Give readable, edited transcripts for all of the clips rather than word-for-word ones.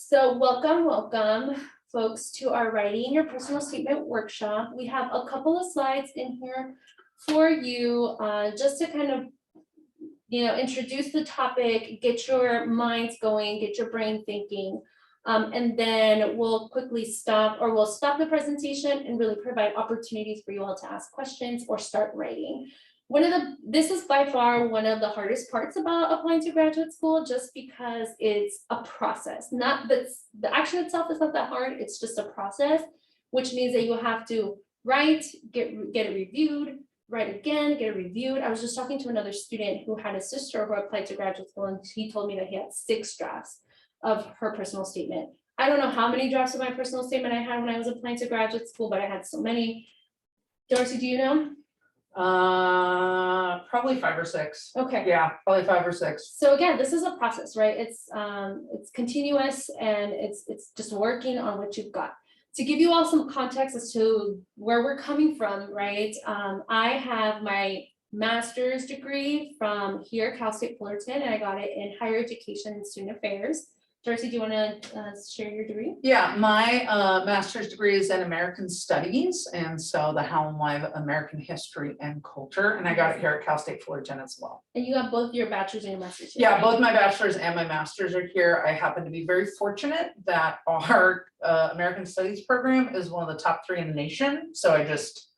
So welcome, folks, to our Writing Your Personal Statement workshop. We have a couple of slides in here for you, just to kind of, introduce the topic, get your minds going, get your brain thinking, and then we'll quickly stop the presentation and really provide opportunities for you all to ask questions or start writing. This is by far one of the hardest parts about applying to graduate school, just because it's a process. Not that the action itself is not that hard, it's just a process, which means that you have to write, get it reviewed, write again, get it reviewed. I was just talking to another student who had a sister who applied to graduate school, and he told me that he had 6 drafts of her personal statement. I don't know how many drafts of my personal statement I had when I was applying to graduate school, but I had so many. Darcy, do you know? Probably 5 or 6. Okay. Yeah, probably 5 or 6. So again, this is a process, right? It's continuous, and it's just working on what you've got. To give you all some context as to where we're coming from, right? I have my master's degree from here, Cal State Fullerton, and I got it in higher education and student affairs. Darcy, do you want to share your degree? Yeah, my master's degree is in American Studies, and so the how and why of American history and culture, and I got it here at Cal State Fullerton as well. And you have both your bachelor's and your master's here, Yeah, right? both my bachelor's and my master's are here. I happen to be very fortunate that our American Studies program is one of the top 3 in the nation, so I just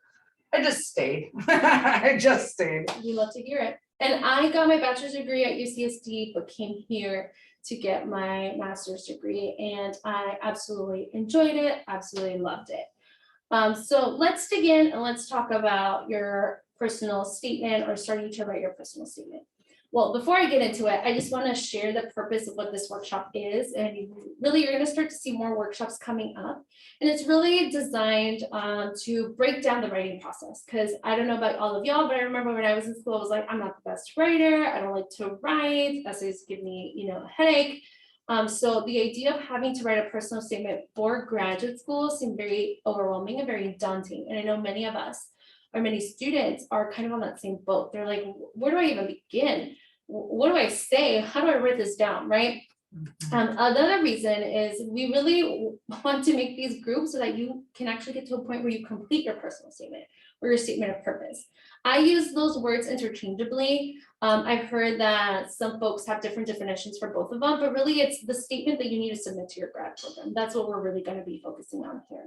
stayed. I just stayed. You love to hear it. And I got my bachelor's degree at UCSD, but came here to get my master's degree, and I absolutely enjoyed it, absolutely loved it. So let's dig in and let's talk about your personal statement, or starting to write your personal statement. Well, before I get into it, I just want to share the purpose of what this workshop is, and really you're going to start to see more workshops coming up, and it's really designed to break down the writing process, because I don't know about all of y'all, but I remember when I was in school, I was like, I'm not the best writer, I don't like to write, essays give me, a headache. So the idea of having to write a personal statement for graduate school seemed very overwhelming and very daunting, and I know many of us, or many students, are kind of on that same boat. They're like, where do I even begin? What do I say? How do I write this down, right? Another reason is we really want to make these groups so that you can actually get to a point where you complete your personal statement or your statement of purpose. I use those words interchangeably. I've heard that some folks have different definitions for both of them, but really it's the statement that you need to submit to your grad program. That's what we're really going to be focusing on here.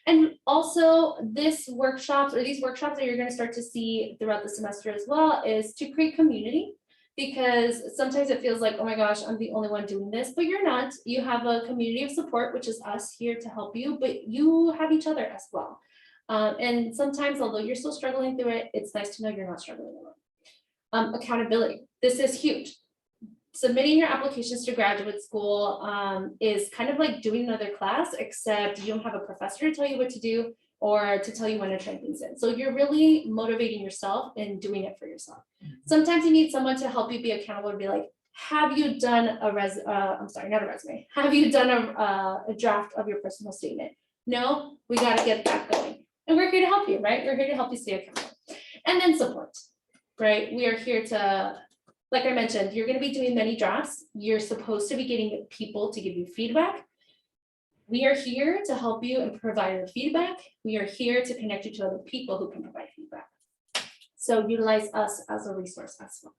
And also these workshops that you're going to start to see throughout the semester as well is to create community, because sometimes it feels like, oh my gosh, I'm the only one doing this, but you're not. You have a community of support, which is us here to help you, but you have each other as well. And sometimes, although you're still struggling through it, it's nice to know you're not struggling alone. Accountability. This is huge. Submitting your applications to graduate school is kind of like doing another class, except you don't have a professor to tell you what to do or to tell you when to turn things in. So you're really motivating yourself and doing it for yourself. Sometimes you need someone to help you be accountable, to be like, have you done have you done a draft of your personal statement? No, we got to get that going. And we're here to help you, right? We're here to help you stay accountable. And then support, right? We are here to, like I mentioned, you're going to be doing many drafts. You're supposed to be getting people to give you feedback. We are here to help you and provide your feedback. We are here to connect you to other people who can provide feedback. So utilize us as a resource as well.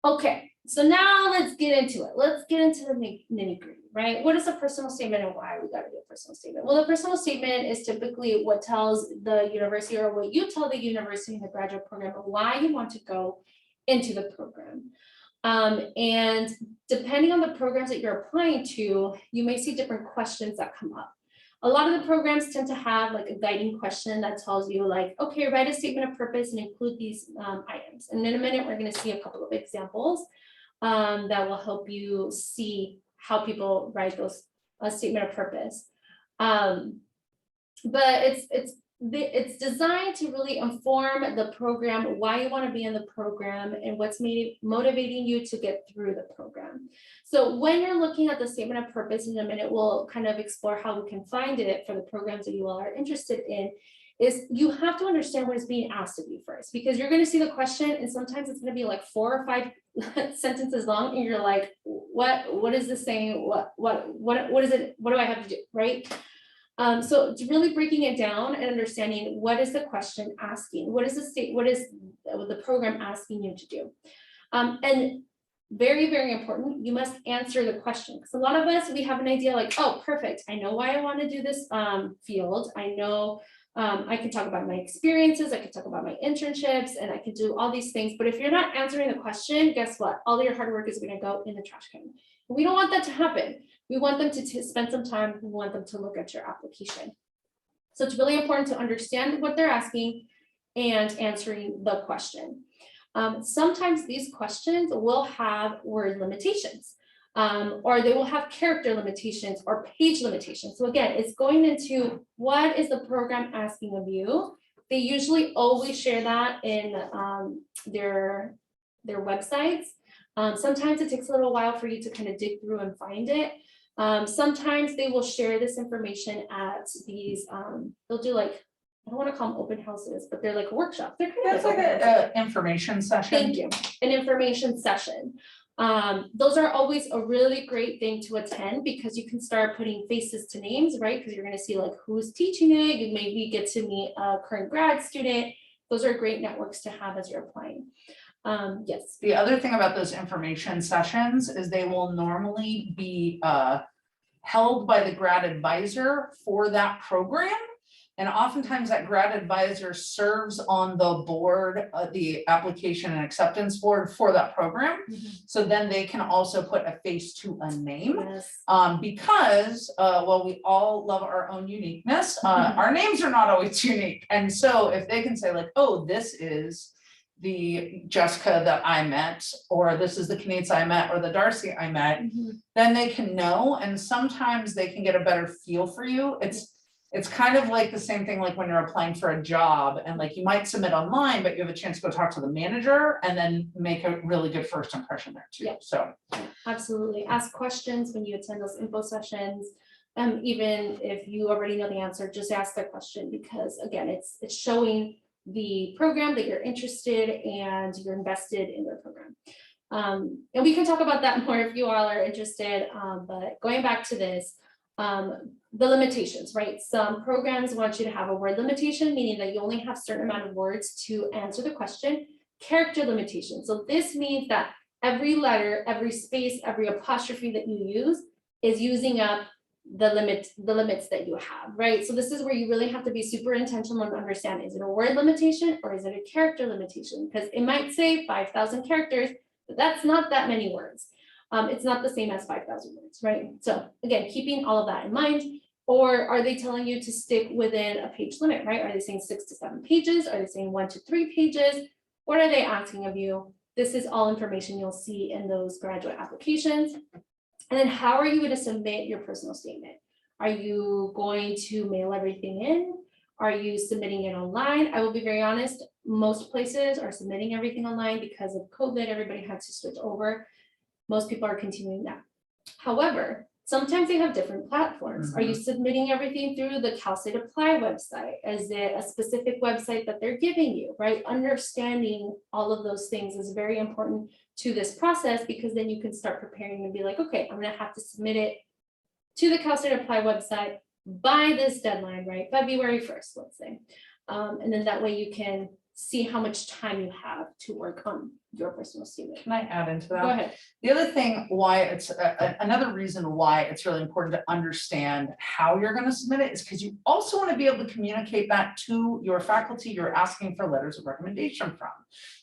Okay, so now let's get into it. Let's get into the nitty-gritty, right? What is a personal statement and why we got to do a personal statement? Well, the personal statement is typically what tells the university, or what you tell the university in the graduate program, why you want to go into the program. And depending on the programs that you're applying to, you may see different questions that come up. A lot of the programs tend to have like a guiding question that tells you like, okay, write a statement of purpose and include these items. And in a minute, we're going to see a couple of examples that will help you see how people write those statement of purpose. But it's designed to really inform the program, why you want to be in the program and what's motivating you to get through the program. So when you're looking at the statement of purpose, in a minute, we'll kind of explore how we can find it for the programs that you all are interested in, is you have to understand what is being asked of you first, because you're going to see the question and sometimes it's going to be like 4 or 5 sentences long, and you're like, what is this saying? What is it? What do I have to do, right? So it's really breaking it down and understanding what is the question asking, what is the program asking you to do, and very, very important, you must answer the question, because a lot of us, we have an idea like, oh, perfect, I know why I want to do this field. I know I can talk about my experiences, I can talk about my internships, and I can do all these things. But if you're not answering the question, guess what? All your hard work is going to go in the trash can. We don't want that to happen. We want them to spend some time. We want them to look at your application. So it's really important to understand what they're asking and answering the question. Sometimes these questions will have word limitations, or they will have character limitations or page limitations. So again, it's going into what is the program asking of you. They usually always share that in their websites. Sometimes it takes a little while for you to kind of dig through and find it. Sometimes they will share this information at these, they'll do like, I don't want to call them open houses, but they're like workshops. They're kind of It's like an information session. Thank you. An information session. Those are always a really great thing to attend, because you can start putting faces to names, right? Because you're going to see like who's teaching it. You maybe get to meet a current grad student. Those are great networks to have as you're applying. Yes. The other thing about those information sessions is they will normally be held by the grad advisor for that program. And oftentimes that grad advisor serves on the board, the application and acceptance board for that program. So then they can also put a face to a name. Yes. Because while we all love our own uniqueness, our names are not always unique. And so if they can say like, oh, this is the Jessica that I met, or this is the Kenyates I met, or the Darcy I met, then they can know, and sometimes they can get a better feel for you. It's kind of like the same thing like when you're applying for a job, and like you might submit online, but you have a chance to go talk to the manager and then make a really good first impression there too. Yep. So absolutely, ask questions when you attend those info sessions. Even if you already know the answer, just ask the question, because again, it's showing the program that you're interested and you're invested in their program. And we can talk about that more if you all are interested, but going back to this, the limitations, right? Some programs want you to have a word limitation, meaning that you only have a certain amount of words to answer the question. Character limitation. So this means that every letter, every space, every apostrophe that you use is using up the limits that you have, right? So this is where you really have to be super intentional and understand, is it a word limitation or is it a character limitation? Because it might say 5,000 characters, but that's not that many words. It's not the same as 5,000 words, right? So again, keeping all of that in mind. Or are they telling you to stick within a page limit, right? Are they saying 6 to 7 pages? Are they saying 1 to 3 pages? What are they asking of you? This is all information you'll see in those graduate applications. And then how are you going to submit your personal statement? Are you going to mail everything in? Are you submitting it online? I will be very honest, most places are submitting everything online because of COVID. Everybody had to switch over. Most people are continuing that. However, sometimes they have different platforms. Are you submitting everything through the Cal State Apply website? Is it a specific website that they're giving you, right? Understanding all of those things is very important to this process, because then you can start preparing and be like, okay, I'm gonna have to submit it to the Cal State Apply website by this deadline, right? February 1st, let's say. And then that way you can see how much time you have to work on your personal statement. can I add into that? Go ahead. The other thing why it's another reason why it's really important to understand how you're going to submit it is because you also want to be able to communicate that to your faculty you're asking for letters of recommendation from.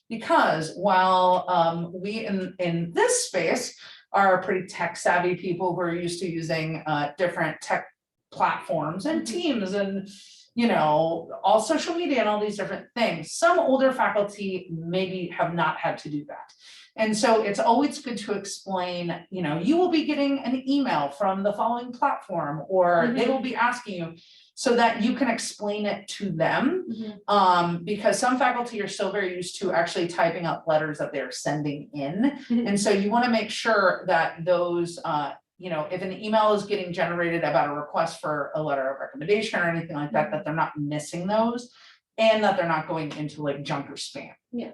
Because while we in this space are pretty tech savvy people who are used to using different tech platforms and teams and all social media and all these different things. Some older faculty maybe have not had to do that. And so it's always good to explain, you will be getting an email from the following platform, or they will be asking you, so that you can explain it to them. Because some faculty are still very used to actually typing up letters that they're sending in. And so you want to make sure that those, if an email is getting generated about a request for a letter of recommendation or anything like that, that they're not missing those and that they're not going into like junk or spam. Yeah.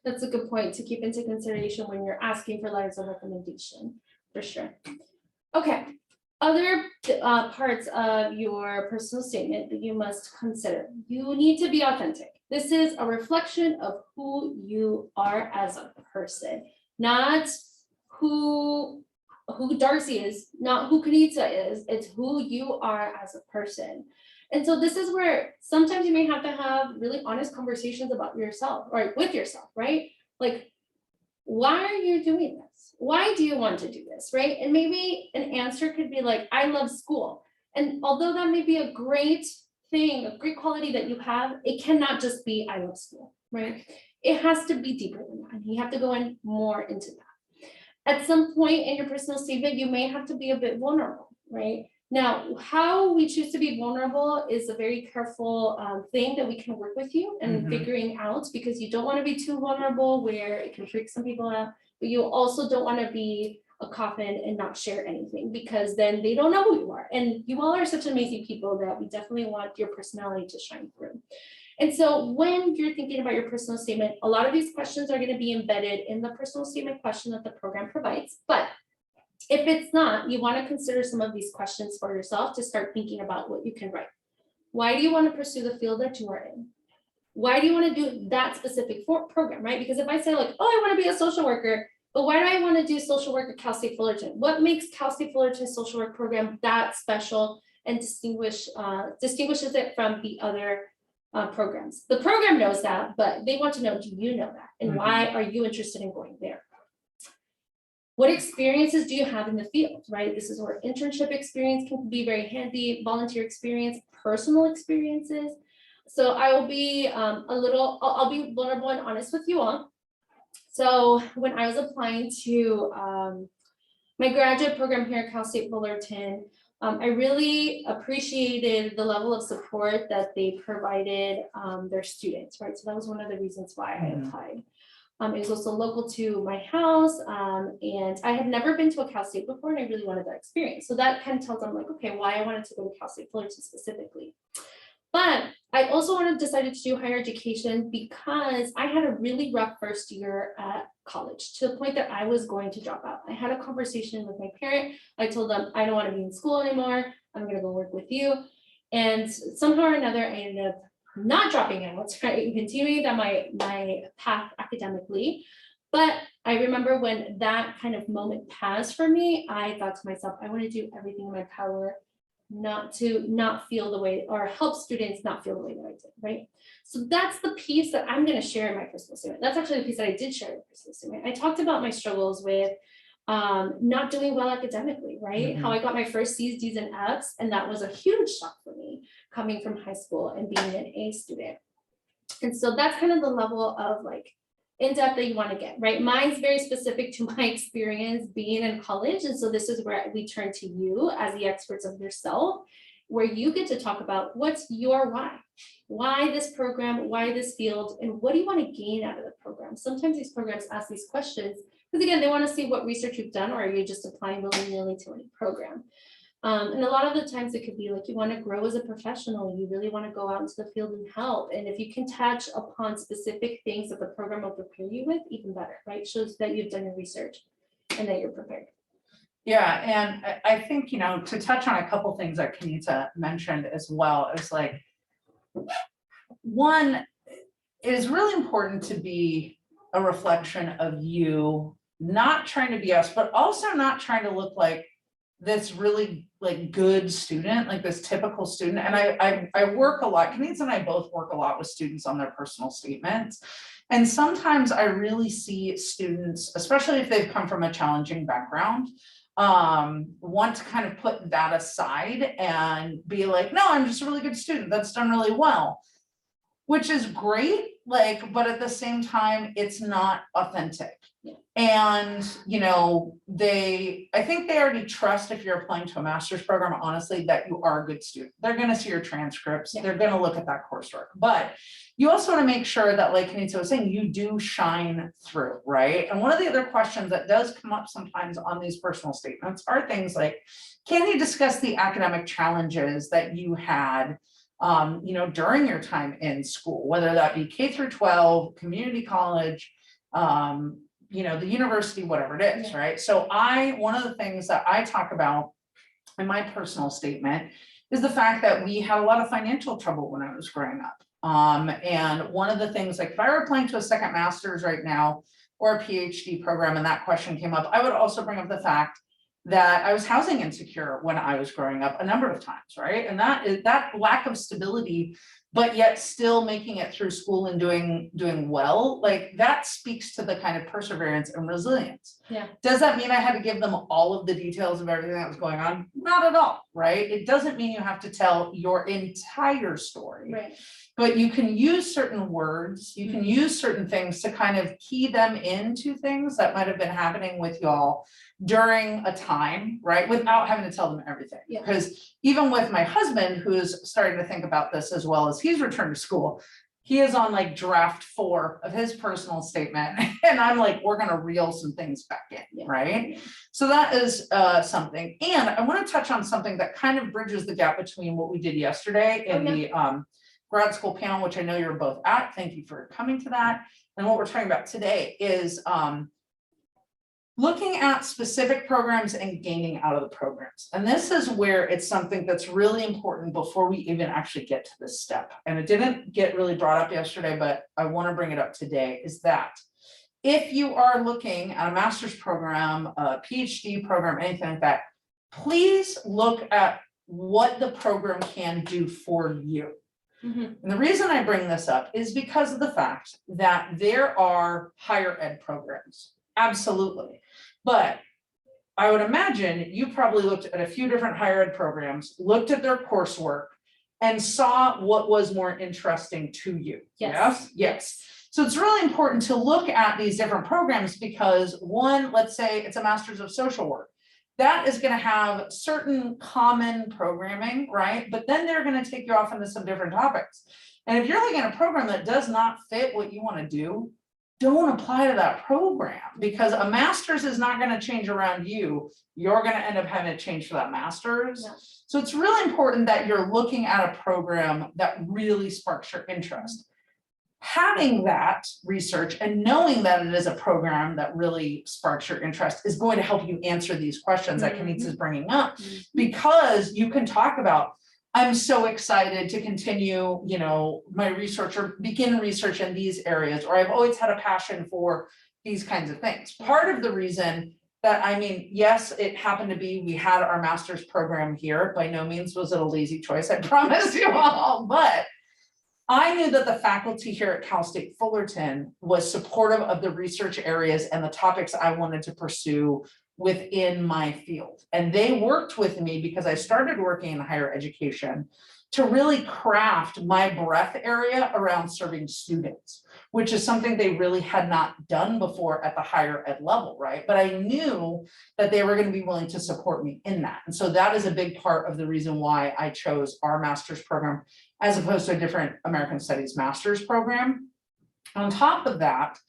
That's a good point to keep into consideration when you're asking for letters of recommendation, for sure. Okay, other parts of your personal statement that you must consider. You need to be authentic. This is a reflection of who you are as a person, not who Darcy is, not who Kanita is. It's who you are as a person. And so this is where sometimes you may have to have really honest conversations about yourself or with yourself, right? Like, why are you doing this? Why do you want to do this, right? And maybe an answer could be like, I love school. And although that may be a great thing, a great quality that you have, it cannot just be, I love school, right? It has to be deeper than that. And you have to go in more into that. At some point in your personal statement, you may have to be a bit vulnerable, right? Now, how we choose to be vulnerable is a very careful thing that we can work with you and figuring out, because you don't want to be too vulnerable where it can freak some people out, but you also don't want to be a coffin and not share anything, because then they don't know who you are. And you all are such amazing people that we definitely want your personality to shine through. And so when you're thinking about your personal statement, a lot of these questions are going to be embedded in the personal statement question that the program provides. But if it's not, you want to consider some of these questions for yourself to start thinking about what you can write. Why do you want to pursue the field that you are in? Why do you want to do that specific program, right? Because if I say like, oh, I want to be a social worker, but why do I want to do social work at Cal State Fullerton? What makes Cal State Fullerton's social work program that special and distinguishes it from the other programs? The program knows that, but they want to know, do you know that? And why are you interested in going there? What experiences do you have in the field, right? This is where internship experience can be very handy, volunteer experience, personal experiences. So I will be I'll be vulnerable and honest with you all. So when I was applying to my graduate program here at Cal State Fullerton, I really appreciated the level of support that they provided their students, right? So that was one of the reasons why I applied. It was also local to my house, and I had never been to a Cal State before, and I really wanted that experience. So that kind of tells them like, okay, why I wanted to go to Cal State Fullerton specifically. But I also decided to do higher education because I had a really rough first year at college, to the point that I was going to drop out. I had a conversation with my parent. I told them, I don't want to be in school anymore. I'm going to go work with you. And somehow or another, I ended up not dropping out, right, and continuing down my path academically. But I remember when that kind of moment passed for me, I thought to myself, I want to do everything in my power not feel the way, or help students not feel the way that I did, right? So that's the piece that I'm going to share in my personal statement. That's actually the piece that I did share in my personal statement. I talked about my struggles with not doing well academically, right? How I got my first C's, D's, and F's, and that was a huge shock for me coming from high school and being an A student. And so that's kind of the level of like in-depth that you want to get, right? Mine's very specific to my experience being in college. And so this is where we turn to you as the experts of yourself, where you get to talk about what's your why this program, why this field, and what do you want to gain out of the program? Sometimes these programs ask these questions because again, they want to see what research you've done, or are you just applying willy-nilly to any program? And a lot of the times it could be like you want to grow as a professional, you really want to go out into the field and help. And if you can touch upon specific things that the program will prepare you with, even better, right? Shows that you've done your research and that you're prepared. Yeah, and I think, you know, to touch on a couple things that Kanita mentioned as well, is like, one, it is really important to be a reflection of you, not trying to be us, but also not trying to look like this really like good student, like this typical student. And I work a lot, Kanita and I both work a lot with students on their personal statements. And sometimes I really see students, especially if they've come from a challenging background, want to kind of put that aside and be like, no, I'm just a really good student that's done really well, which is great, like, but at the same time, it's not authentic. Yeah. And, you know, I think they already trust, if you're applying to a master's program, honestly, that you are a good student. They're going to see your transcripts. Yeah. They're going to look at that coursework, but you also want to make sure that, like Kanita was saying, you do shine through, right? And one of the other questions that does come up sometimes on these personal statements are things like, can you discuss the academic challenges that you had during your time in school, whether that be K through 12, community college, the university, whatever it is, right? So one of the things that I talk about in my personal statement is the fact that we had a lot of financial trouble when I was growing up. And one of the things, like if I were applying to a second master's right now or a PhD program and that question came up, I would also bring up the fact that I was housing insecure when I was growing up a number of times, right? And that lack of stability, but yet still making it through school and doing well, like that speaks to the kind of perseverance and resilience. Yeah. Does that mean I had to give them all of the details of everything that was going on? Not at all, right? It doesn't mean you have to tell your entire story. Right. But you can use certain words, you can use certain things to kind of key them into things that might have been happening with y'all during a time, right? Without having to tell them everything. Yeah. Because even with my husband, who's starting to think about this as well as he's returned to school, he is on like draft 4 of his personal statement. And I'm like, we're going to reel some things back in, right? So that is something. And I want to touch on something that kind of bridges the gap between what we did yesterday in the grad school panel, which I know you're both at. Thank you for coming to that. And what we're talking about today is looking at specific programs and gaining out of the programs. And this is where it's something that's really important before we even actually get to this step. And it didn't get really brought up yesterday, but I want to bring it up today, is that if you are looking at a master's program, a PhD program, anything like that, please look at what the program can do for you. And the reason I bring this up is because of the fact that there are higher ed programs, absolutely. But I would imagine you probably looked at a few different higher ed programs, looked at their coursework, and saw what was more interesting to you. Yes. Yes. So it's really important to look at these different programs because one, let's say it's a master's of social work. That is going to have certain common programming, right? But then they're going to take you off into some different topics. And if you're looking at a program that does not fit what you want to do, don't apply to that program because a master's is not going to change around you. You're going to end up having to change for that master's. Yeah. So it's really important that you're looking at a program that really sparks your interest. Having that research and knowing that it is a program that really sparks your interest is going to help you answer these questions that Kenitsa is bringing up, because you can talk about, I'm so excited to continue, my research or begin research in these areas, or I've always had a passion for these kinds of things. Part of the reason that, yes, it happened to be, we had our master's program here. By no means was it a lazy choice, I promise you all, but I knew that the faculty here at Cal State Fullerton was supportive of the research areas and the topics I wanted to pursue within my field. And they worked with me because I started working in higher education to really craft my breadth area around serving students, which is something they really had not done before at the higher ed level, right? But I knew that they were going to be willing to support me in that. And so that is a big part of the reason why I chose our master's program as opposed to a different American Studies master's program. On top of that,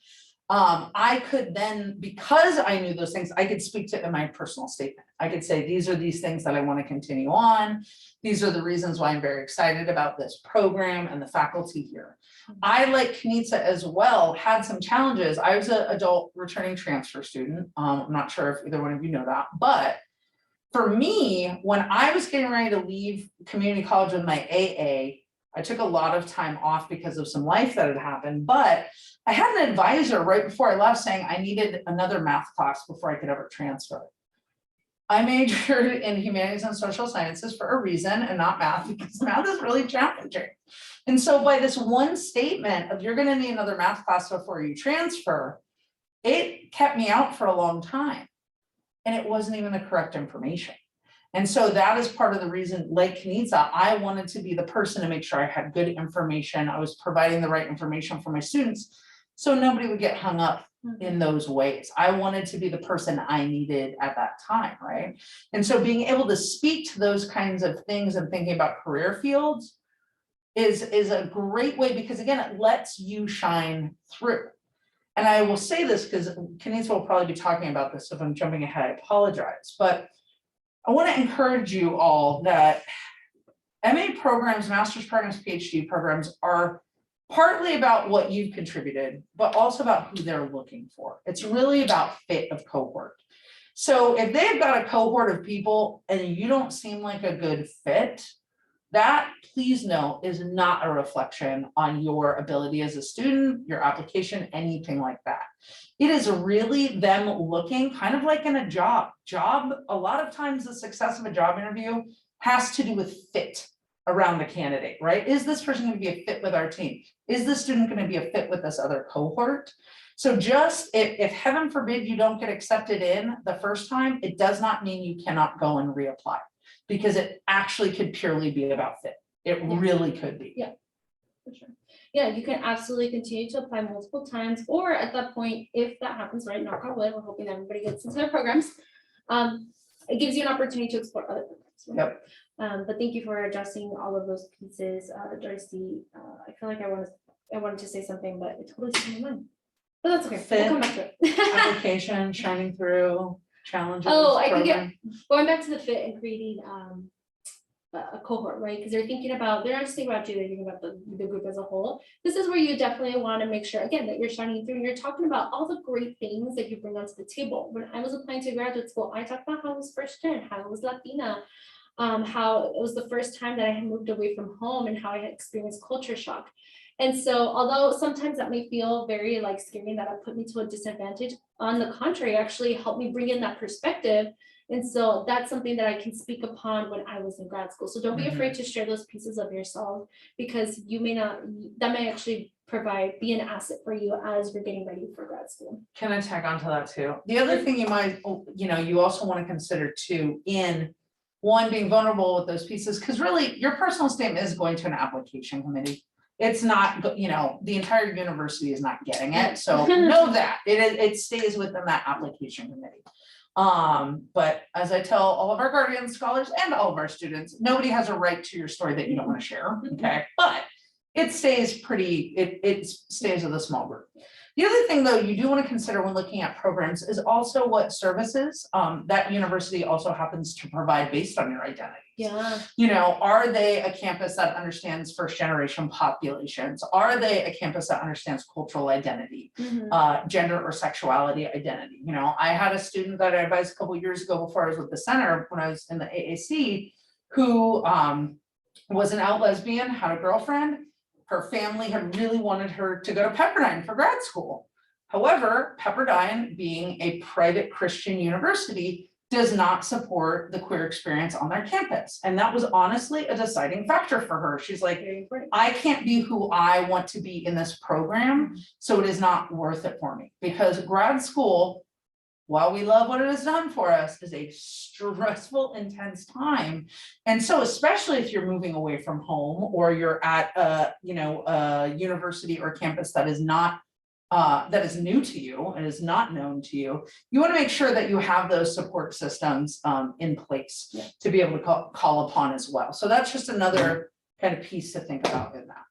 I could then, because I knew those things, I could speak to in my personal statement. I could say, these are these things that I want to continue on. These are the reasons why I'm very excited about this program and the faculty here. I, like Kenitsa as well, had some challenges. I was an adult returning transfer student. I'm not sure if either one of you know that, but for me, when I was getting ready to leave community college with my AA, I took a lot of time off because of some life that had happened, but I had an advisor right before I left saying I needed another math class before I could ever transfer. I majored in humanities and social sciences for a reason and not math, because math is really challenging. And so by this one statement of you're going to need another math class before you transfer, it kept me out for a long time. And it wasn't even the correct information. And so that is part of the reason, like Kenitsa, I wanted to be the person to make sure I had good information. I was providing the right information for my students so nobody would get hung up in those ways. I wanted to be the person I needed at that time, right? And so being able to speak to those kinds of things and thinking about career fields is a great way, because again, it lets you shine through. And I will say this because Kenitsa will probably be talking about this, so if I'm jumping ahead, I apologize. But I want to encourage you all that MA programs, master's programs, PhD programs are partly about what you've contributed, but also about who they're looking for. It's really about fit of cohort. So if they've got a cohort of people and you don't seem like a good fit, that, please know, is not a reflection on your ability as a student, your application, anything like that. It is really them looking kind of like in a job. A lot of times the success of a job interview has to do with fit around the candidate, right? Is this person going to be a fit with our team? Is this student going to be a fit with this other cohort? So just if heaven forbid you don't get accepted in the first time, it does not mean you cannot go and reapply, because it actually could purely be about fit. It really could be. Yeah, for sure. Yeah, you can absolutely continue to apply multiple times, or at that point, if that happens, right, knock on wood, we're hoping that everybody gets into their programs. It gives you an opportunity to explore other programs. Right? Yep. But thank you for addressing all of those pieces, Darcy. I feel like I wanted to say something, but it totally slipped my mind. But that's okay. We'll come back to it. Application, shining through, challenges. Oh, I think program. going back to the fit and creating a cohort, right? Because they're thinking about, they're not just thinking about you, they're thinking about the group as a whole. This is where you definitely want to make sure, again, that you're shining through and you're talking about all the great things that you bring onto the table. When I was applying to graduate school, I talked about how I was first gen, how I was Latina, how it was the first time that I had moved away from home and how I had experienced culture shock. And so, although sometimes that may feel very like scary and that would put me to a disadvantage, on the contrary, actually helped me bring in that perspective. And so that's something that I can speak upon when I was in grad school. So don't be afraid to share those pieces of yourself, because you may not, that may actually be an asset for you as you're getting ready for grad school. Can I tag on to that too? The other thing you might, you also want to consider too, in one, being vulnerable with those pieces, because really your personal statement is going to an application committee. It's not, the entire university is not getting it. So know that it stays within that application committee. But as I tell all of our guardian scholars and all of our students, nobody has a right to your story that you don't want to share. Okay. But it stays it stays with a small group. The other thing though, you do want to consider when looking at programs is also what services that university also happens to provide based on your identity. Yeah. Are they a campus that understands first generation populations? Are they a campus that understands cultural identity, gender or sexuality identity? I had a student that I advised a couple of years ago before I was with the center, when I was in the AAC, who was an out lesbian, had a girlfriend. Her family had really wanted her to go to Pepperdine for grad school. However, Pepperdine, being a private Christian university, does not support the queer experience on their campus. And that was honestly a deciding factor for her. She's like, I can't be who I want to be in this program, so it is not worth it for me. Because grad school, while we love what it has done for us, is a stressful, intense time. And so especially if you're moving away from home, or you're at a university or campus that is not that is new to you and is not known to you, you want to make sure that you have those support systems in place to be able to call upon as well. So that's just another kind of piece to think about in that.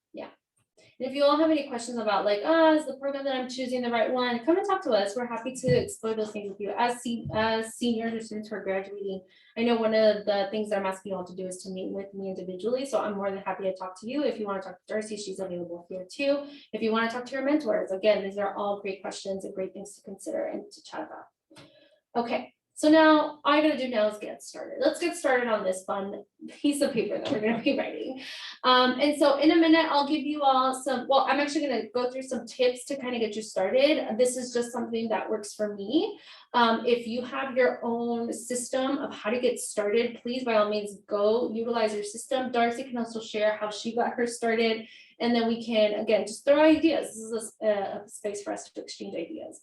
And if you all have any questions about like, is the program that I'm choosing the right one, come and talk to us. We're happy to explore those things with you as seniors or students who are graduating. I know one of the things that I'm asking you all to do is to meet with me individually. So I'm more than happy to talk to you. If you want to talk to Darcy, she's available here too. If you want to talk to your mentors, again, these are all great questions and great things to consider and to chat about. Okay. So now all I'm going to do now is get started. Let's get started on this fun piece of paper that we're going to be writing. And so in a minute, I'll give you all I'm actually going to go through some tips to kind of get you started. This is just something that works for me. If you have your own system of how to get started, please, by all means, go utilize your system. Darcy can also share how she got her started. And then we can, again, just throw ideas. This is a space for us to exchange ideas.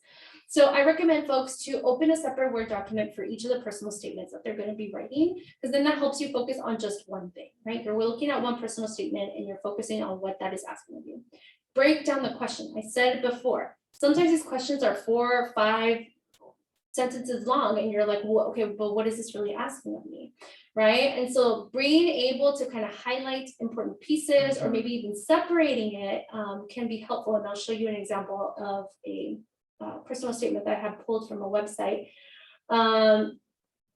So I recommend folks to open a separate Word document for each of the personal statements that they're going to be writing, because then that helps you focus on just one thing, right? You're looking at one personal statement and you're focusing on what that is asking of you. Break down the question. I said it before. Sometimes these questions are 4 or 5 sentences long and you're like, well, okay, but what is this really asking of me, right? And so being able to kind of highlight important pieces or maybe even separating it can be helpful. And I'll show you an example of a personal statement that I have pulled from a website.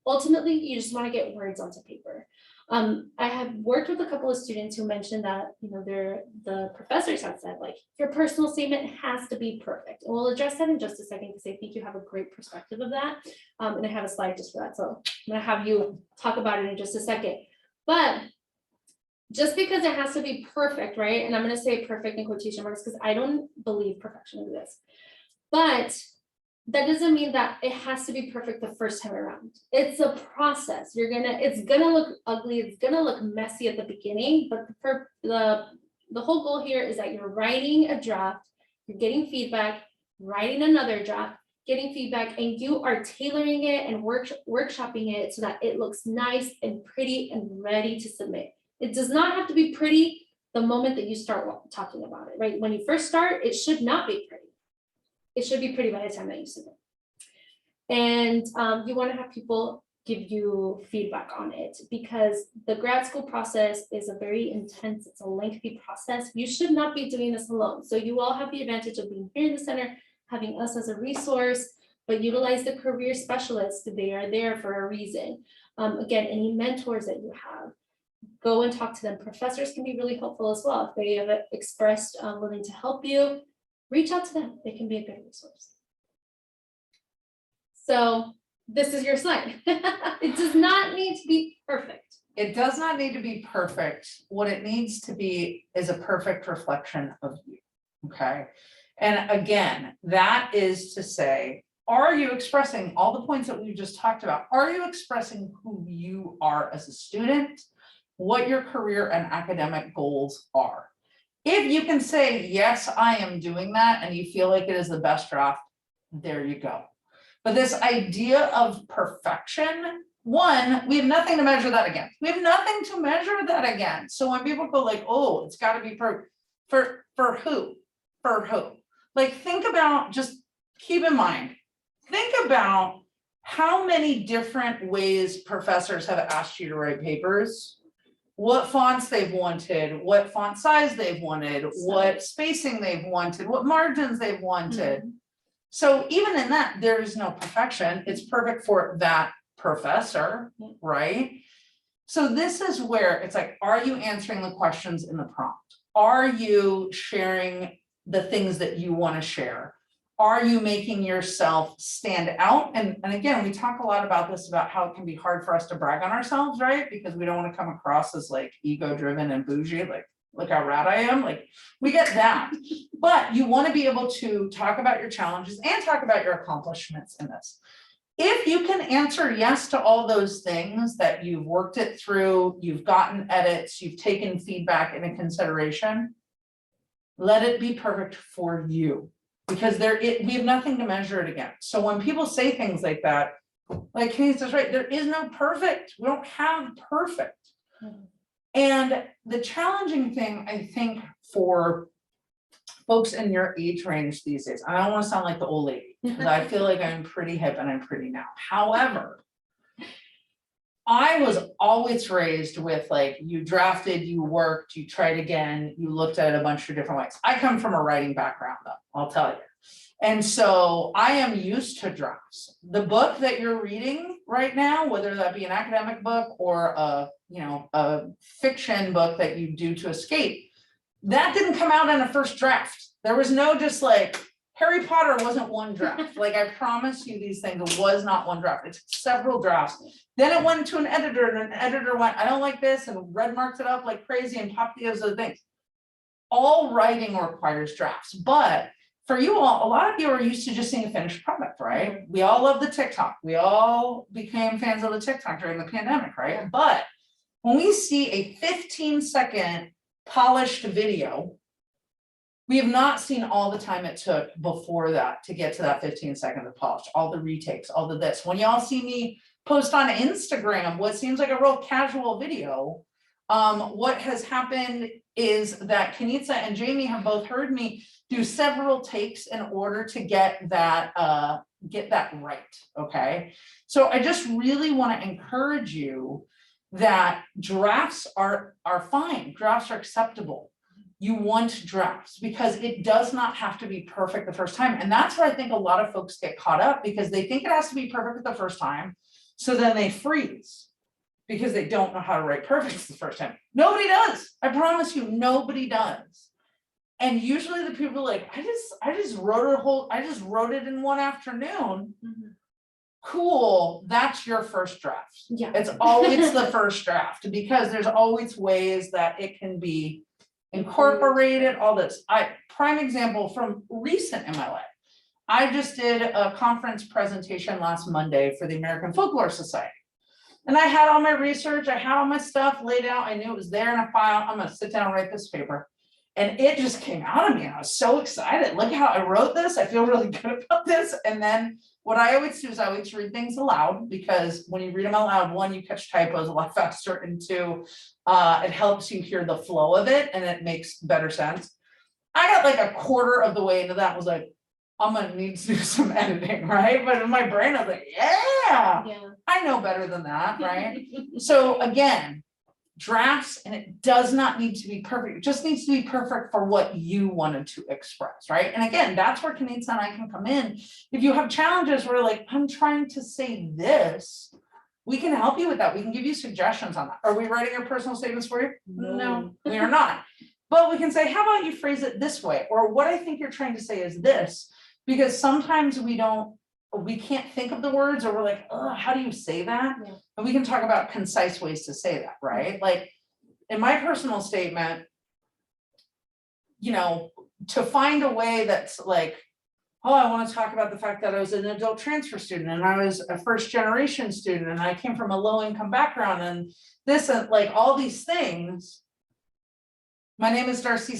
Ultimately, you just want to get words onto paper. I have worked with a couple of students who mentioned that, you know, the professors have said, like, your personal statement has to be perfect. And we'll address that in just a second, because I think you have a great perspective of that. And I have a slide just for that. So I'm gonna have you talk about it in just a second. But just because it has to be perfect, right? And I'm gonna say perfect in quotation marks, because I don't believe perfection exists. But that doesn't mean that it has to be perfect the first time around. It's a process. It's gonna look ugly, it's gonna look messy at the beginning, but the whole goal here is that you're writing a draft, you're getting feedback, writing another draft, getting feedback, and you are tailoring it and workshopping it so that it looks nice and pretty and ready to submit. It does not have to be pretty the moment that you start talking about it, right? When you first start, it should not be pretty. It should be pretty by the time that you submit. And you want to have people give you feedback on it, because the grad school process is a very intense, it's a lengthy process. You should not be doing this alone. So you all have the advantage of being here in the center, having us as a resource, but utilize the career specialists. They are there for a reason. Again, any mentors that you have, go and talk to them. Professors can be really helpful as well. If they have expressed willing to help you, reach out to them. They can be a good resource. So this is your slide. It does not need to be perfect. It does not need to be perfect. What it needs to be is a perfect reflection of you, okay? And again, that is to say, are you expressing all the points that we just talked about? Are you expressing who you are as a student, what your career and academic goals are? If you can say, yes, I am doing that, and you feel like it is the best draft, there you go. But this idea of perfection, one, we have nothing to measure that against. We have nothing to measure that against. So when people go like, oh, it's got to be perfect, for who? For who? Like, think about, just keep in mind, think about how many different ways professors have asked you to write papers, what fonts they've wanted, what font size they've wanted, what spacing they've wanted, what margins they've wanted. Mm-hmm. So even in that, there is no perfection. It's perfect for that professor, right? So this is where it's like, are you answering the questions in the prompt? Are you sharing the things that you want to share? Are you making yourself stand out? And again, we talk a lot about this, about how it can be hard for us to brag on ourselves, right? Because we don't want to come across as like ego driven and bougie, like, look how rad I am. Like, we get that. But you want to be able to talk about your challenges and talk about your accomplishments in this. If you can answer yes to all those things, that you've worked it through, you've gotten edits, you've taken feedback into consideration, let it be perfect for you, because we have nothing to measure it against. So when people say things like that, like Kenny says, right, there is no perfect. We don't have perfect. Mm-hmm. And the challenging thing, I think, for folks in your age range these days, I don't want to sound like the old lady, because I feel like I'm pretty hip and I'm pretty now. However, I was always raised with, like, you drafted, you worked, you tried again, you looked at it a bunch of different ways. I come from a writing background, though, I'll tell you. And so I am used to drafts. The book that you're reading right now, whether that be an academic book or a fiction book that you do to escape, that didn't come out in a first draft. There was no just like, Harry Potter wasn't one draft. Like, I promise you, these things was not one draft. It's several drafts. Then it went to an editor, and an editor went, I don't like this, and red marked it up like crazy and popped those other things. All writing requires drafts, but for you all, a lot of you are used to just seeing a finished product, right? We all love the TikTok. We all became fans of the TikTok during the pandemic, right? But when we see a 15-second polished video, we have not seen all the time it took before that to get to that 15 seconds of polish, all the retakes, all the this. When y'all see me post on Instagram what seems like a real casual video, what has happened is that Kenitsa and Jamie have both heard me do several takes in order to get that right, okay? So I just really want to encourage you that drafts are fine, drafts are acceptable. You want drafts because it does not have to be perfect the first time. And that's where I think a lot of folks get caught up, because they think it has to be perfect the first time. So then they freeze. because they don't know how to write perfects the first time. Nobody does. I promise you, nobody does. And usually the people are like, I just wrote it in one afternoon. Mhm. Cool, that's your first draft. Yeah. It's always the first draft, because there's always ways that it can be incorporated, all this. Prime example from recent in my life. I just did a conference presentation last Monday for the American Folklore Society. And I had all my research, I had all my stuff laid out, I knew it was there in a file, I'm gonna sit down and write this paper. And it just came out of me, and I was so excited, look how I wrote this, I feel really good about this. And then what I always do is I always read things aloud, because when you read them out loud, one, you catch typos a lot faster, and two, it helps you hear the flow of it, and it makes better sense. I got like a quarter of the way into that, was like, I'm gonna need to do some editing, right? But in my brain, I was like, yeah, I know better than that, right? So again, drafts, and it does not need to be perfect, it just needs to be perfect for what you wanted to express, right? And again, that's where Kenitsa and I can come in. If you have challenges where like, I'm trying to say this, we can help you with that. We can give you suggestions on that. Are we writing your personal statements for you? No, we are not. But we can say, how about you phrase it this way? Or what I think you're trying to say is this, because sometimes we can't think of the words, or we're like, oh, how do you say that? Yeah. And we can talk about concise ways to say that, right? Like in my personal statement, you know, to find a way that's like, oh, I want to talk about the fact that I was an adult transfer student, and I was a first generation student, and I came from a low income background, and this, and like all these things. My name is Darcy,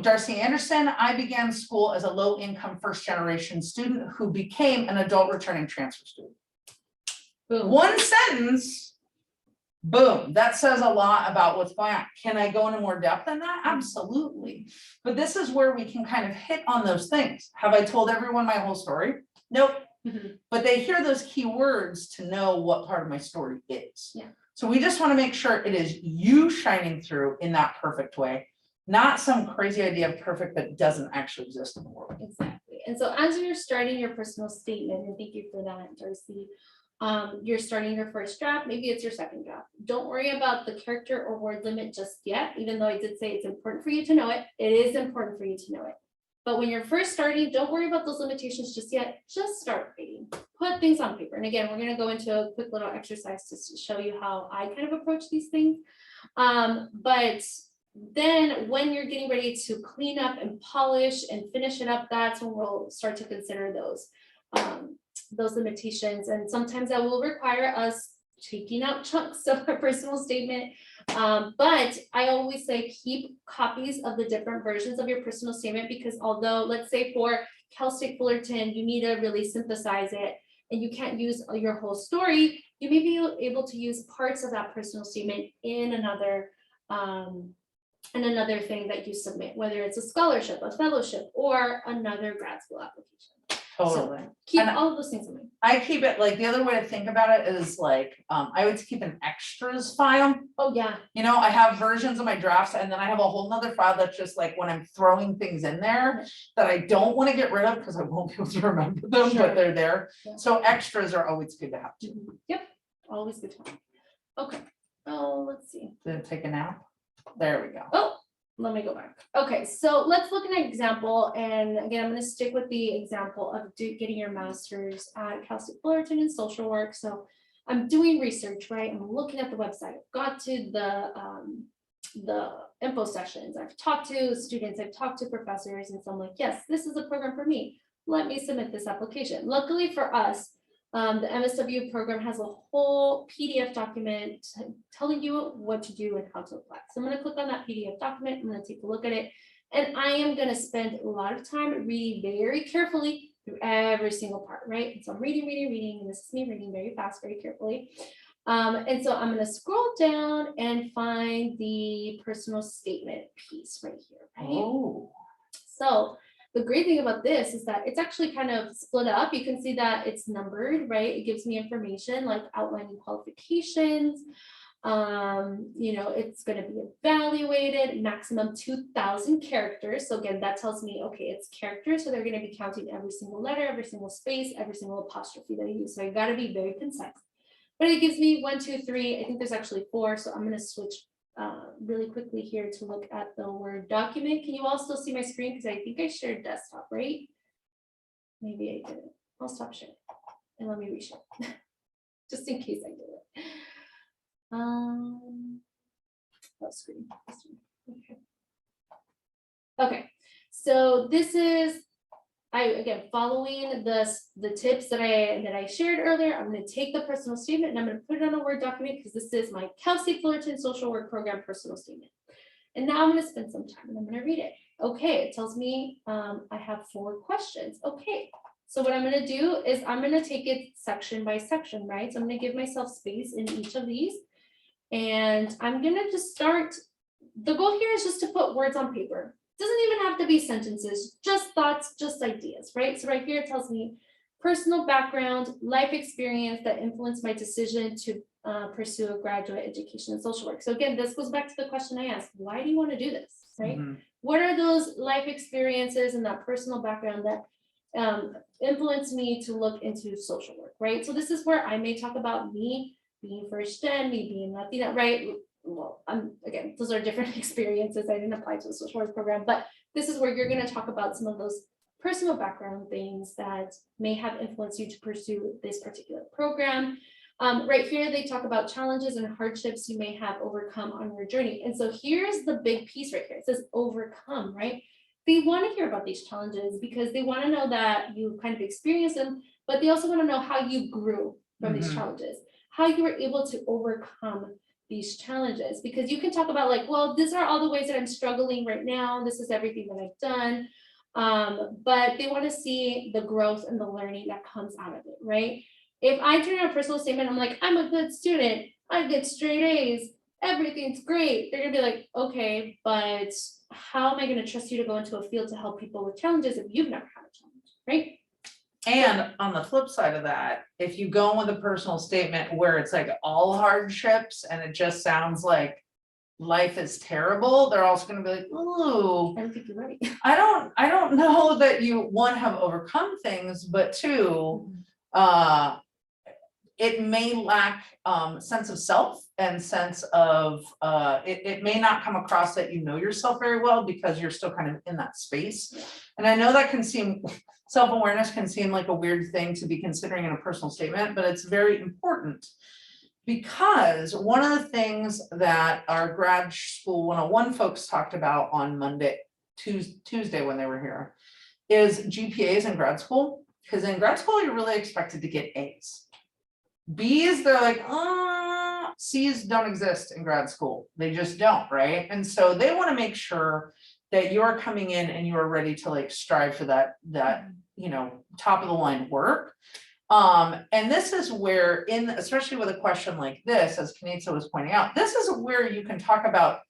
Darcy Anderson. I began school as a low income first generation student who became an adult returning transfer student. Boom. One sentence, boom, that says a lot about what's going on. Can I go into more depth than that? Absolutely. But this is where we can kind of hit on those things. Have I told everyone my whole story? Nope. Mhm. But they hear those key words to know what part of my story is. Yeah. So we just want to make sure it is you shining through in that perfect way, not some crazy idea of perfect that doesn't actually exist in the world. Exactly. And so as you're starting your personal statement, and thank you for that, Darcy, you're starting your first draft, maybe it's your second draft. Don't worry about the character or word limit just yet, even though I did say it's important for you to know it. It is important for you to know it. But when you're first starting, don't worry about those limitations just yet. Just start writing. Put things on paper. And again, we're going to go into a quick little exercise to show you how I kind of approach these things. But then when you're getting ready to clean up and polish and finish it up, that's when we'll start to consider those limitations. And sometimes that will require us taking out chunks of our personal statement. But I always say keep copies of the different versions of your personal statement, because although, let's say for Cal State Fullerton, you need to really synthesize it and you can't use your whole story, you may be able to use parts of that personal statement in another thing that you submit, whether it's a scholarship, a fellowship, or another grad school application. Totally. So keep And all of those things in mind. I keep it like, the other way to think about it is like, I would keep an extras file. Oh, yeah. You know, I have versions of my drafts, and then I have a whole nother file that's just like when I'm throwing things in there that I don't want to get rid of because I won't be able to remember them, Sure. but they're there. Yeah. So extras are always good to have too. Yep, always good to have. Okay. Oh, let's see. Did it take a nap? There we go. Oh, let me go back. Okay, so let's look at an example. And again, I'm going to stick with the example of getting your master's at Cal State Fullerton in social work. So I'm doing research, right? I'm looking at the website. I've got to the info sessions. I've talked to students. I've talked to professors. And so I'm like, yes, this is a program for me. Let me submit this application. Luckily for us, the MSW program has a whole PDF document telling you what to do and how to apply. So I'm going to click on that PDF document. I'm going to take a look at it. And I am going to spend a lot of time reading very carefully through every single part, right? And so I'm reading, and this is me reading very fast, very carefully. And so I'm going to scroll down and find the personal statement piece right here, right? Oh. So the great thing about this is that it's actually kind of split up. You can see that it's numbered, right? It gives me information like outlining qualifications. It's going to be evaluated maximum 2,000 characters. So again, that tells me, okay, it's characters. So they're going to be counting every single letter, every single space, every single apostrophe that I use. So I got to be very concise. but it gives me 1, 2, 3. I think there's actually 4. So I'm going to switch really quickly here to look at the Word document. Can you all still see my screen? Because I think I shared desktop, right? Maybe I didn't. I'll stop sharing and let me reshare just in case I did it. Screen. Okay. Okay. So this is, again, following the tips that I shared earlier. I'm going to take the personal statement and I'm going to put it on a Word document because this is my Kelsey Fullerton Social Work Program personal statement. And now I'm going to spend some time and I'm going to read it. Okay, it tells me I have 4 questions. Okay, so what I'm going to do is I'm going to take it section by section, right? So I'm going to give myself space in each of these. And I'm going to just start. The goal here is just to put words on paper. Doesn't even have to be sentences, just thoughts, just ideas, right? So right here it tells me personal background, life experience that influenced my decision to pursue a graduate education in social work. So again, this goes back to the question I asked, why do you want to do this, right? Mm-hmm. What are those life experiences and that personal background that influenced me to look into social work, right? So this is where I may talk about me being first gen, me being Latina, right? Well, again, those are different experiences. I didn't apply to the social work program, but this is where you're going to talk about some of those personal background things that may have influenced you to pursue this particular program. Right here, they talk about challenges and hardships you may have overcome on your journey. And so here's the big piece right here. It says overcome, right? They want to hear about these challenges because they want to know that you kind of experienced them, but they also want to know how you grew from these challenges, how you were able to overcome these challenges, because you can talk about like, well, these are all the ways that I'm struggling right now. This is everything that I've done. But they want to see the growth and the learning that comes out of it, right? If I turn in a personal statement, I'm like, I'm a good student, I get straight A's, everything's great. They're gonna be like, okay, but how am I going to trust you to go into a field to help people with challenges if you've never had a challenge, right? And on the flip side of that, if you go with a personal statement where it's like all hardships and it just sounds like life is terrible, they're also going to be like, ooh, I don't think you're right. I don't know that you, one, have overcome things, but two, it may lack sense of self and sense of it may not come across that you know yourself very well because you're still kind of in that space. And I know that can seem, self-awareness can seem like a weird thing to be considering in a personal statement, but it's very important because one of the things that our grad school 101 folks talked about on Tuesday when they were here is GPAs in grad school, because in grad school you're really expected to get A's. B's, they're like, C's don't exist in grad school. They just don't, right? And so they want to make sure that you're coming in and you're ready to like strive for that, you know, top of the line work. And this is where especially with a question like this, as Kanitsa was pointing out, this is where you can talk about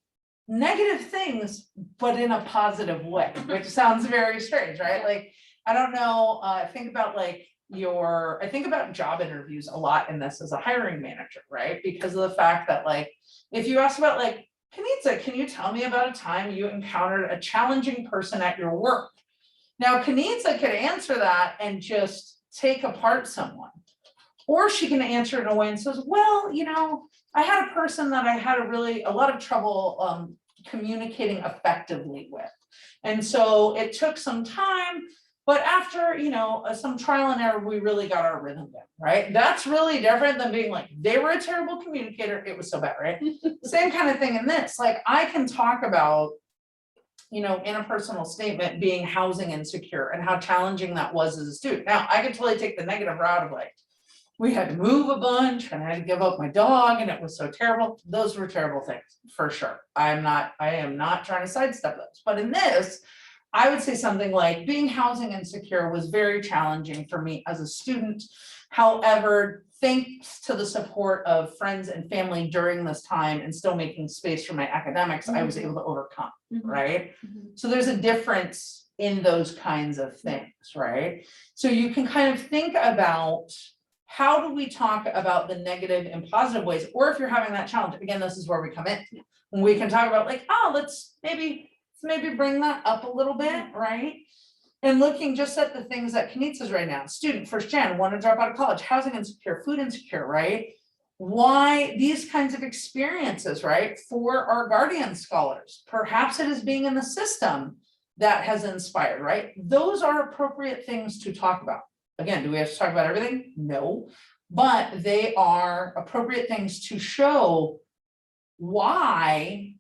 negative things, but in a positive way, which sounds very strange, right? Like, I don't know, think about like I think about job interviews a lot in this as a hiring manager, right? Because of the fact that like, if you ask about like, Kanitsa, can you tell me about a time you encountered a challenging person at your work? Now, Kanitsa could answer that and just take apart someone, or she can answer it in a way and says, well, you know, I had a person that I had a lot of trouble communicating effectively with. And so it took some time, but after, you know, some trial and error, we really got our rhythm down, right? That's really different than being like, they were a terrible communicator, it was so bad, right? Same kind of thing in this. Like, I can talk about, you know, in a personal statement, being housing insecure and how challenging that was as a student. Now, I could totally take the negative route of like, we had to move a bunch and I had to give up my dog and it was so terrible. Those were terrible things for sure. I am not trying to sidestep those. But in this, I would say something like being housing insecure was very challenging for me as a student. However, thanks to the support of friends and family during this time and still making space for my academics, I was able to overcome, right? So there's a difference in those kinds of things, right? So you can kind of think about, how do we talk about the negative and positive ways? Or if you're having that challenge, again, this is where we come in. When we can talk about like, oh, let's maybe bring that up a little bit, right? And looking just at the things that Kanitsa's right now, student, first gen, want to drop out of college, housing insecure, food insecure, right? why these kinds of experiences, right? For our guardian scholars, perhaps it is being in the system that has inspired, right? Those are appropriate things to talk about. Again, do we have to talk about everything? No, but they are appropriate things to show why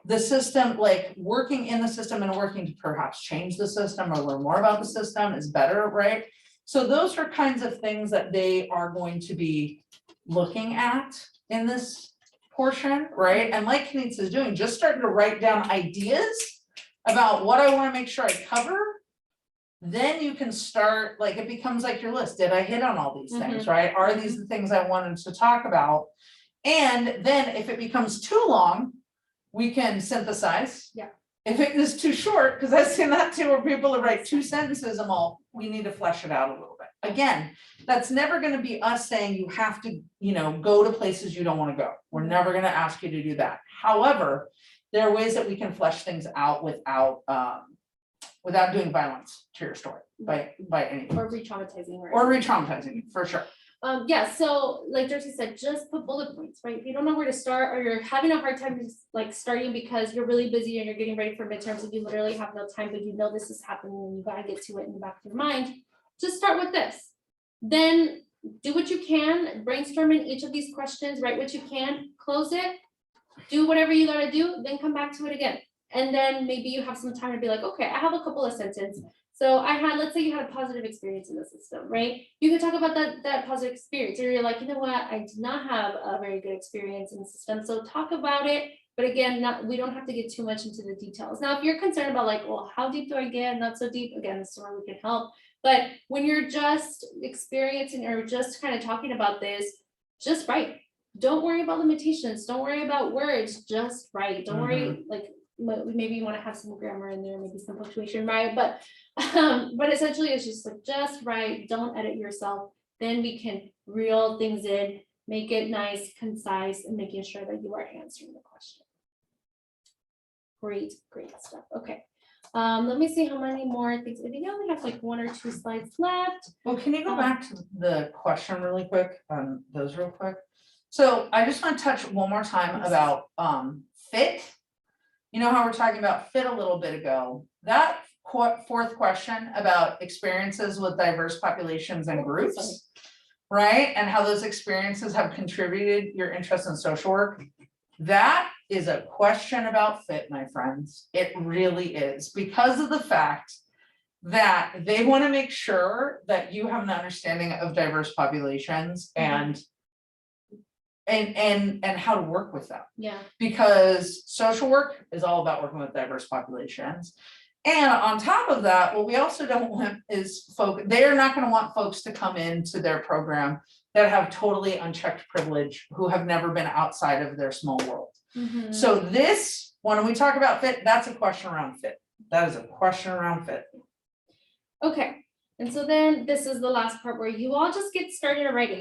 the system, like working in the system and working to perhaps change the system or learn more about the system is better, right? So those are kinds of things that they are going to be looking at in this portion, right? And like Kenitsa is doing, just starting to write down ideas about what I want to make sure I cover. Then you can start, like, it becomes like your list. Did I hit on all these things, right? Are these the things I wanted to talk about? And then if it becomes too long, we can synthesize. Yeah. If it is too short, because I've seen that too, where people write 2 sentences and all, we need to flesh it out a little bit. Again, that's never going to be us saying you have to, you know, go to places you don't want to go. We're never going to ask you to do that. However, there are ways that we can flesh things out without doing violence to your story by any means. Or re-traumatizing. Or re-traumatizing, for sure. Yeah, so like Darcy said, just put bullet points, right? If you don't know where to start, or you're having a hard time just like starting because you're really busy and you're getting ready for midterms and you literally have no time, but you know this is happening and you gotta get to it in the back of your mind, just start with this. Then do what you can, brainstorm in each of these questions, write what you can, close it, do whatever you gotta do, then come back to it again. And then maybe you have some time to be like, okay, I have a couple of sentences. So let's say you had a positive experience in the system, right? You can talk about that positive experience, or you're like, you know what, I did not have a very good experience in the system. So talk about it, but again, we don't have to get too much into the details. Now, if you're concerned about like, well, how deep do I get? Not so deep, again, this is where we can help. But when you're just experiencing or just kind of talking about this, just write. Don't worry about limitations. Don't worry about words, just write. Don't worry, like, maybe you want to have some grammar in there, maybe some punctuation, right? But essentially it's just like, just write, don't edit yourself. Then we can reel things in, make it nice, concise, and making sure that you are answering the question. Great stuff. Okay. Let me see how many more things. I think I only have like 1 or 2 slides left. Well, can you go back to the question really quick, those real quick? So I just want to touch one more time about fit. You know how we're talking about fit a little bit ago, that 4th question about experiences with diverse populations and groups, right? And how those experiences have contributed your interest in social work. That is a question about fit, my friends. It really is, because of the fact that they want to make sure that you have an understanding of diverse populations and how to work with them. Yeah. Because social work is all about working with diverse populations. And on top of that, what we also don't want is they're not going to want folks to come into their program that have totally unchecked privilege, who have never been outside of their small world. So this, when we talk about fit, that's a question around fit. That is a question around fit. Okay. And so then this is the last part where you all just get started writing.